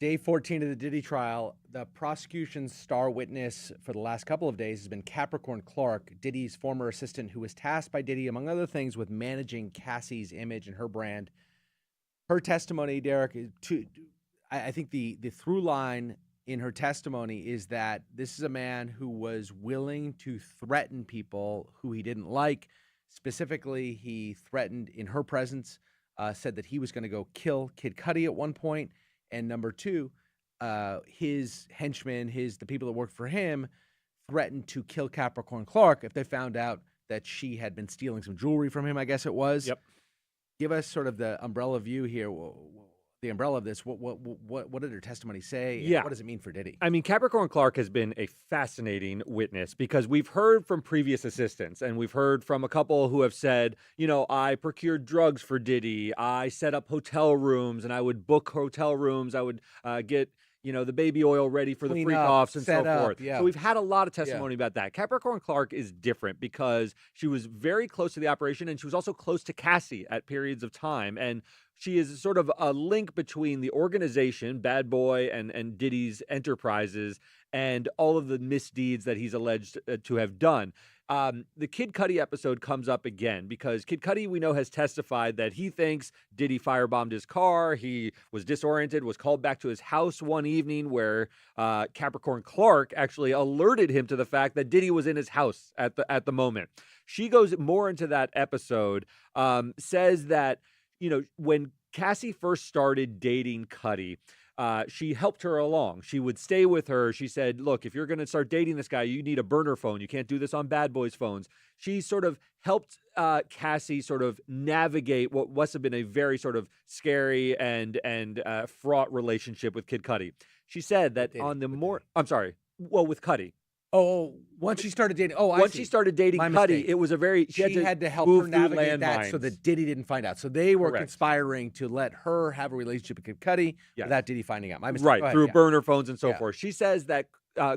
day 14 of the Diddy trial, the prosecution's star witness for the last couple of days has been Capricorn Clark, Diddy's former assistant, who was tasked by Diddy, among other things, with managing Cassie's image and her brand. Her testimony, Derek, I think the through line in her testimony is that this is a man who was willing to threaten people who he didn't like. Specifically, he threatened in her presence, said that he was going to go kill Kid Cudi at one point. And number two, his henchmen, the people that worked for him, threatened to kill Capricorn Clark if they found out that she had been stealing some jewelry from him, I guess it was. Yep. Give us sort of the umbrella view here, the umbrella of this. What did her testimony say? Yeah. What does it mean for Diddy? I mean, Capricorn Clark has been a fascinating witness because we've heard from previous assistants and we've heard from a couple who have said, you know, I procured drugs for Diddy. I set up hotel rooms and I would book hotel rooms. I would get, you know, the baby oil ready for the freak-offs and so forth. Yeah. So we've had a lot of testimony about that. Capricorn Clark is different because she was very close to the operation and she was also close to Cassie at periods of time. And she is sort of a link between the organization, Bad Boy and Diddy's enterprises, and all of the misdeeds that he's alleged to have done. The Kid Cudi episode comes up again because Kid Cudi, we know, has testified that he thinks Diddy firebombed his car. He was disoriented, was called back to his house one evening where Capricorn Clark actually alerted him to the fact that Diddy was in his house at the moment. She goes more into that episode, says that, you know, when Cassie first started dating Cudi, she helped her along. She would stay with her. She said, look, if you're going to start dating this guy, you need a burner phone. You can't do this on Bad Boys phones. She sort of helped Cassie sort of navigate what must have been a very sort of scary and fraught relationship with Kid Cudi. She said that with Cudi. Oh, once she started dating. Oh, once she started dating Cudi, it was a very. She had to help her navigate that so that Diddy didn't find out. So they were conspiring to let her have a relationship with Kid Cudi without Diddy finding out. My mistake. Right, through burner phones and so forth. She says that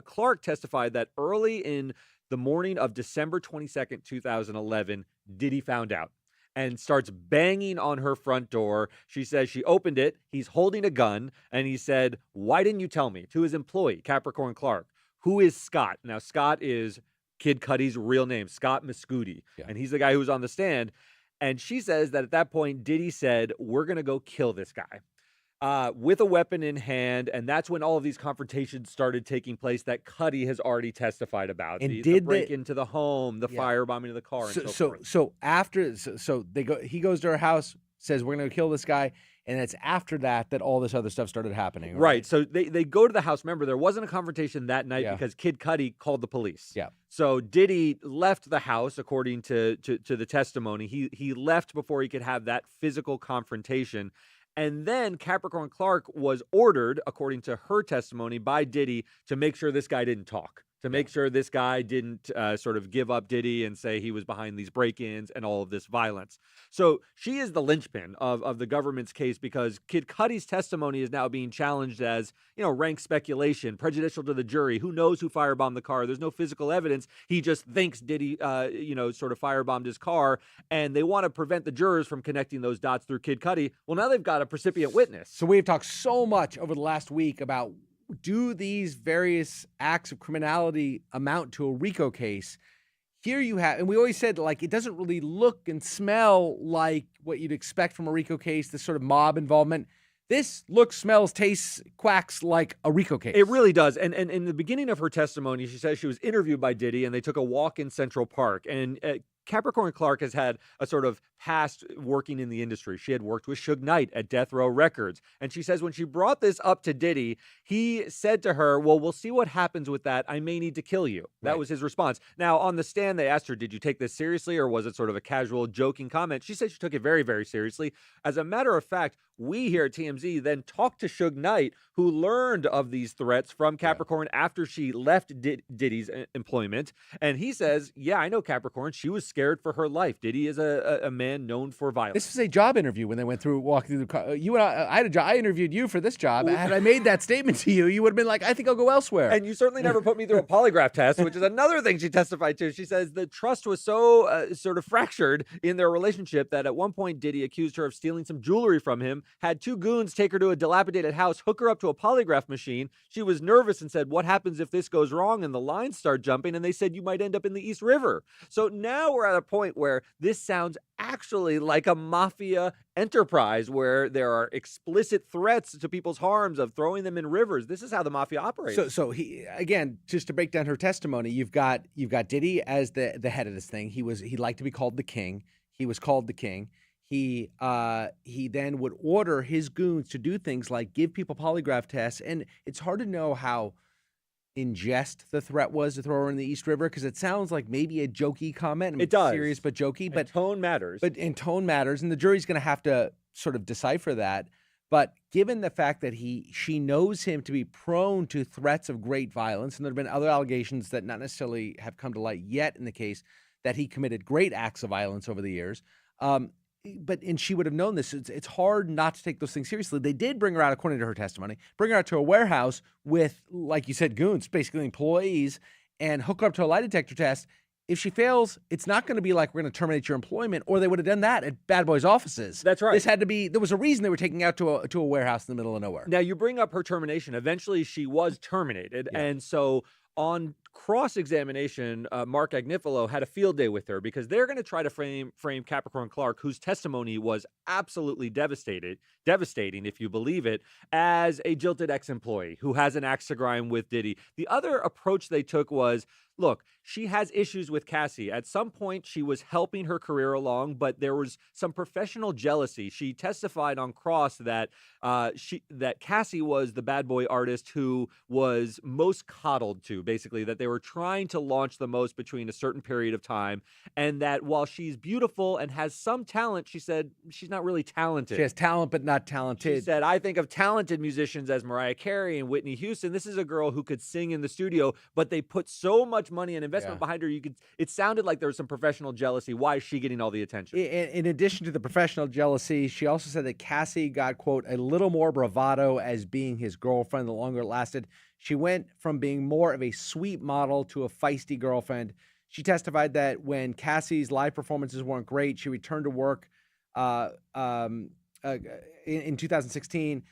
Clark testified that early in the morning of December 22nd, 2011, Diddy found out and starts banging on her front door. She says she opened it. He's holding a gun, and he said, "Why didn't you tell me?" to his employee, Capricorn Clark. Who is Scott? Now, Scott is Kid Cudi's real name, Scott Mescudi, and he's the guy who was on the stand. And she says that at that point, Diddy said, we're going to go kill this guy with a weapon in hand. And that's when all of these confrontations started taking place that Cudi has already testified about. And the break into the home, the firebombing of the car, and so forth. So he goes to her house, says, we're going to kill this guy. And it's after that all this other stuff started happening. Right. So they go to the house. Remember, there wasn't a confrontation that night because Kid Cudi called the police. Yeah. So Diddy left the house, according to the testimony. He left before he could have that physical confrontation. And then Capricorn Clark was ordered, according to her testimony, by Diddy to make sure this guy didn't talk. To make sure this guy didn't sort of give up Diddy and say he was behind these break-ins and all of this violence. So she is the linchpin of the government's case because Kid Cudi's testimony is now being challenged as, you know, rank speculation, prejudicial to the jury. Who knows who firebombed the car? There's no physical evidence. He just thinks Diddy, sort of firebombed his car, and they want to prevent the jurors from connecting those dots through Kid Cudi. Well, now they've got a precipient witness. So we've talked so much over the last week about, do these various acts of criminality amount to a RICO case? Here you have, and we always said, like, it doesn't really look and smell like what you'd expect from a RICO case, this sort of mob involvement. This looks, smells, tastes, quacks like a RICO case. It really does. And in the beginning of her testimony, she says she was interviewed by Diddy and they took a walk in Central Park. And Capricorn Clark has had a sort of past working in the industry. She had worked with Suge Knight at Death Row Records. And she says when she brought this up to Diddy, he said to her, well, we'll see what happens with that. I may need to kill you. That was his response. Now, on the stand, they asked her, did you take this seriously or was it sort of a casual joking comment? She said she took it very, very seriously. As a matter of fact, we here at TMZ then talked to Suge Knight, who learned of these threats from Capricorn after she left Diddy's employment. And he says, yeah, I know Capricorn. She was scared scared for her life. Diddy is a man known for violence. This was a job interview when they went through, walking through the car. You and I had a job. I interviewed you for this job. Had I made that statement to you, you would have been like, I think I'll go elsewhere. And you certainly never put me through a polygraph test, which is another thing she testified to. She says the trust was so sort of fractured in their relationship that at one point Diddy accused her of stealing some jewelry from him, had two goons take her to a dilapidated house, hook her up to a polygraph machine. She was nervous and said, what happens if this goes wrong? And the lines start jumping, and they said you might end up in the East River. So now we're at a point where this sounds actually like a mafia enterprise where there are explicit threats to people's harms of throwing them in rivers. This is how the mafia operates. So he, again, just to break down her testimony, you've got Diddy as the head of this thing. He liked to be called the king. He was called the king. He then would order his goons to do things like give people polygraph tests, and it's hard to know how in jest the threat was to throw her in the East River, because it sounds like maybe a jokey comment. I mean, it does. Serious but jokey. But tone matters. And tone matters, and the jury's going to have to sort of decipher that. But given the fact that she knows him to be prone to threats of great violence, and there have been other allegations that not necessarily have come to light yet in the case that he committed great acts of violence over the years. And she would have known this. It's hard not to take those things seriously. They did bring her out, according to her testimony, bring her out to a warehouse with, like you said, goons, basically employees, and hook her up to a lie detector test. If she fails, it's not going to be like, we're going to terminate your employment, or they would have done that at Bad Boys' offices. That's right. This had to be, there was a reason they were taking out to a warehouse in the middle of nowhere. Now, you bring up her termination. Eventually, she was terminated. Yeah. And so on cross-examination, Mark Agnifilo had a field day with her because they're going to try to frame Capricorn Clark, whose testimony was absolutely devastating, if you believe it, as a jilted ex-employee who has an axe to grind with Diddy. The other approach they took was, look, she has issues with Cassie. At some point, she was helping her career along, but there was some professional jealousy. She testified on cross that that Cassie was the bad boy artist who was most coddled to, basically, that they were trying to launch the most between a certain period of time, and that while she's beautiful and has some talent, she said she's not really talented. She has talent, but not talented. She said, I think of talented musicians as Mariah Carey and Whitney Houston. This is a girl who could sing in the studio, but they put so much money and investment behind her. It sounded like there was some professional jealousy. Why is she getting all the attention? In addition to the professional jealousy, she also said that Cassie got, quote, a little more bravado as being his girlfriend the longer it lasted. She went from being more of a sweet model to a feisty girlfriend. She testified that when Cassie's live performances weren't great, she returned to work in 2016.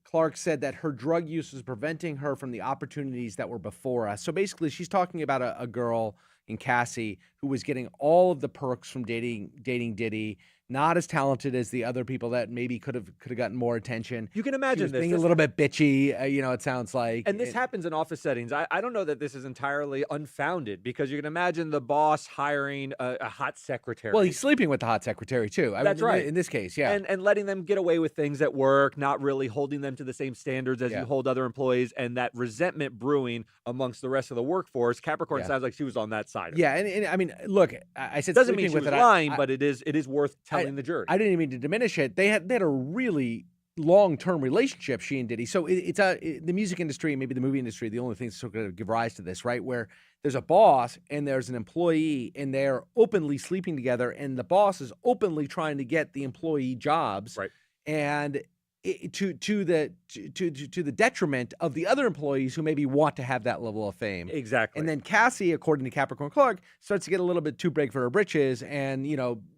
Clark said that her drug use was preventing her from the opportunities that were before us. So basically, she's talking about a girl in Cassie who was getting all of the perks from dating Diddy, not as talented as the other people that maybe could have gotten more attention. You can imagine this. Being a little bit bitchy, it sounds like. And this happens in office settings. I don't know that this is entirely unfounded, because you can imagine the boss hiring a hot secretary. Well, he's sleeping with the hot secretary, too. That's right. In this case, yeah. And letting them get away with things at work, not really holding them to the same standards as you hold other employees, and that resentment brewing amongst the rest of the workforce. Capricorn sounds like she was on that side of it. Yeah, and I mean, look, I said doesn't mean she was lying, but it is worth telling the jury. I didn't even mean to diminish it. They had a really long-term relationship, she and Diddy. So it's the music industry, maybe the movie industry, the only thing that's going to give rise to this, right? Where there's a boss and there's an employee, and they're openly sleeping together, and the boss is openly trying to get the employee jobs, right? And to the detriment of the other employees who maybe want to have that level of fame. Exactly. And then Cassie, according to Capricorn Clark, starts to get a little bit too big for her britches, and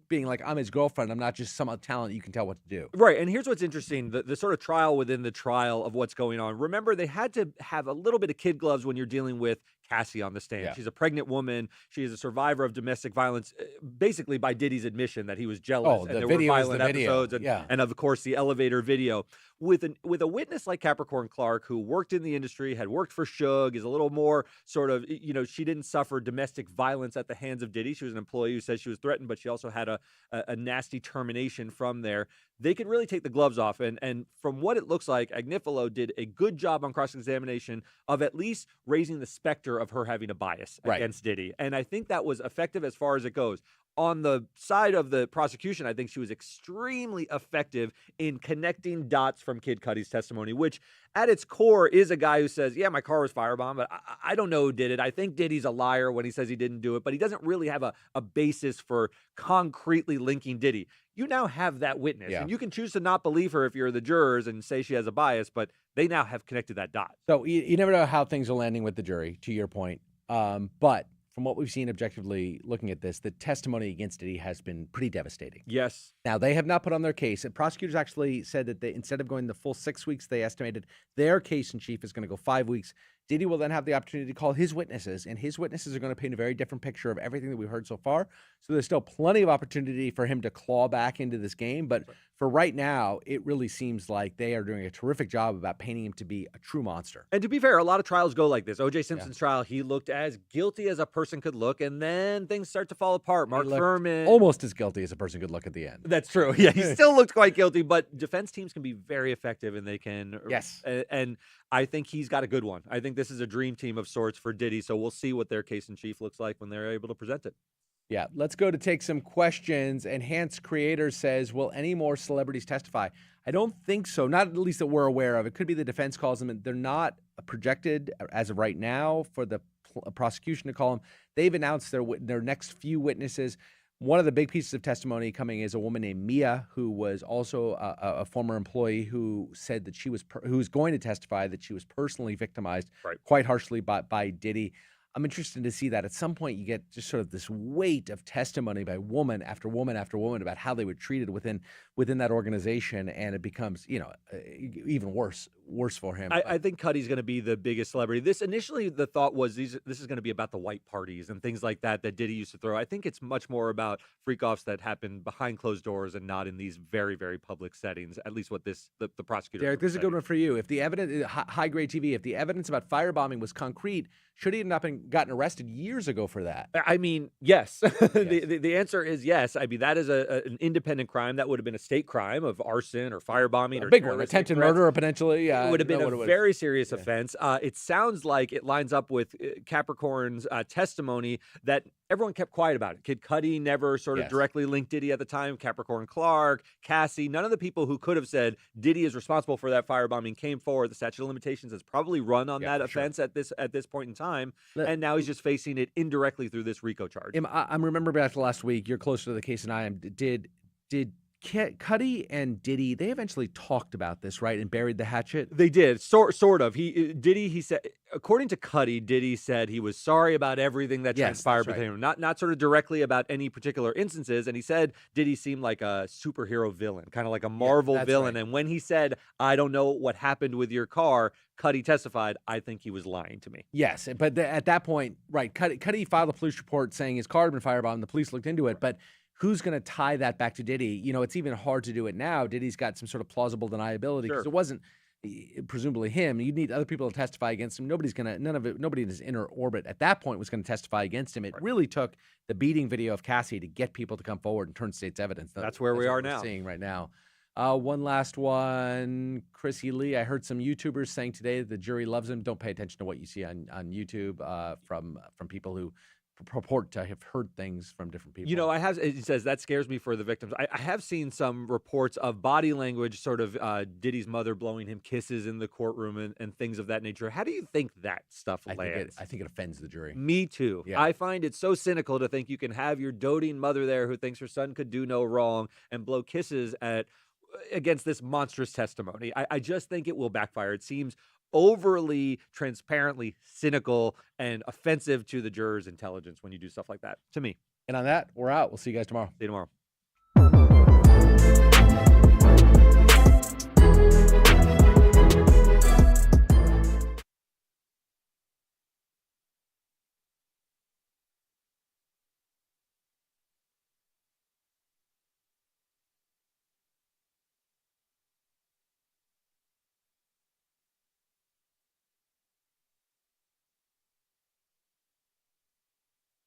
being like, I'm his girlfriend, I'm not just some talent you can tell what to do. Right, and here's what's interesting, the sort of trial within the trial of what's going on. Remember, they had to have a little bit of kid gloves when you're dealing with Cassie on the stand. Yeah. She's a pregnant woman. She is a survivor of domestic violence, basically by Diddy's admission that he was jealous. And there were violent episodes, and of course the elevator video. With a witness like Capricorn Clark, who worked in the industry, had worked for Suge, is a little more sort of, she didn't suffer domestic violence at the hands of Diddy. She was an employee who says she was threatened, but she also had a nasty termination from there. They could really take the gloves off. And from what it looks like, Agnifilo did a good job on cross-examination of at least raising the specter of her having a bias against Diddy. And I think that was effective as far as it goes. on the side of the prosecution, I think she was extremely effective in connecting dots from Kid Cudi's testimony, which at its core is a guy who says, yeah, my car was firebombed, but I don't know who did it. I think Diddy's a liar when he says he didn't do it, but he doesn't really have a basis for concretely linking Diddy. You now have that witness, and you can choose to not believe her if you're the jurors and say she has a bias, but they now have connected that dot. So you never know how things are landing with the jury, to your point. But from what we've seen objectively looking at this, the testimony against Diddy has been pretty devastating. Yes. Now, they have not put on their case. And prosecutors actually said that instead of going the full 6 weeks, they estimated their case in chief is going to go 5 weeks. Diddy will then have the opportunity to call his witnesses, and his witnesses are going to paint a very different picture of everything that we've heard so far. So there's still plenty of opportunity for him to claw back into this game. But for right now, it really seems like they are doing a terrific job about painting him to be a true monster. And to be fair, a lot of trials go like this. O.J. Simpson's trial, he looked as guilty as a person could look, and then things start to fall apart. Mark Furman. Almost as guilty as a person could look at the end. That's true. Yeah, he still looked quite guilty, but defense teams can be very effective, and they can. Yes. And I think he's got a good one. I think this is a dream team of sorts for Diddy, so we'll see what their case in chief looks like when they're able to present it. Yeah, let's go to take some questions. Enhanced Creator says, will any more celebrities testify? I don't think so, not at least that we're aware of. It could be the defense calls them, and they're not projected as of right now for the prosecution to call them. They've announced their next few witnesses. One of the big pieces of testimony coming is a woman named Mia, who was also a former employee who said that who was going to testify that she was personally victimized quite harshly by Diddy. I'm interested to see that. At some point, you get just sort of this weight of testimony by woman after woman after woman about how they were treated within that organization, and it becomes, even worse for him. I think Cudi's going to be the biggest celebrity. This initially, the thought was this is going to be about the white parties and things like that Diddy used to throw. I think it's much more about freak-offs that happen behind closed doors and not in these very, very public settings, at least what the prosecutor. Derek, this is a good one for you. If the evidence, high-grade TV, if the evidence about firebombing was concrete, should he have not gotten arrested years ago for that? I mean, yes. The answer is yes. I mean, that is an independent crime. That would have been a state crime of arson or firebombing. A big one, attempted murder potentially. It would have been a very serious offense. It sounds like it lines up with Capricorn's testimony that everyone kept quiet about it. Kid Cudi never sort of directly linked Diddy at the time. Capricorn Clark, Cassie, none of the people who could have said Diddy is responsible for that firebombing came forward. The statute of limitations has probably run on that offense at this point in time, and now he's just facing it indirectly through this RICO charge. I'm remembering back to last week. You're closer to the case than I am. Did Cudi and Diddy, they eventually talked about this, right, and buried the hatchet? They did, sort of. He said, according to Cudi, Diddy said he was sorry about everything that transpired between him, not sort of directly about any particular instances. And he said Diddy seemed like a superhero villain, kind of like a Marvel villain. And when he said, "I don't know what happened with your car," Cudi testified, "I think he was lying to me." Yes, but at that point, right, Cudi filed a police report saying his car had been firebombed. The police looked into it, but who's going to tie that back to Diddy? It's even hard to do it now. Diddy's got some sort of plausible deniability because it wasn't presumably him. You need other people to testify against him. Nobody in his inner orbit at that point was going to testify against him. It really took the beating video of Cassie to get people to come forward and turn state's evidence. That's where we are now. Seeing right now. One last one, Chrissy Lee. I heard some YouTubers saying today that the jury loves him. Don't pay attention to what you see on YouTube from people who purport to have heard things from different people. It says that scares me for the victims. I have seen some reports of body language, sort of Diddy's mother blowing him kisses in the courtroom and things of that nature. How do you think that stuff lands? I think it offends the jury. Me too. Yeah. I find it so cynical to think you can have your doting mother there who thinks her son could do no wrong and blow kisses against this monstrous testimony. I just think it will backfire. It seems overly transparently cynical and offensive to the jurors' intelligence when you do stuff like that, to me. And on that, we're out. We'll see you guys tomorrow. See you tomorrow.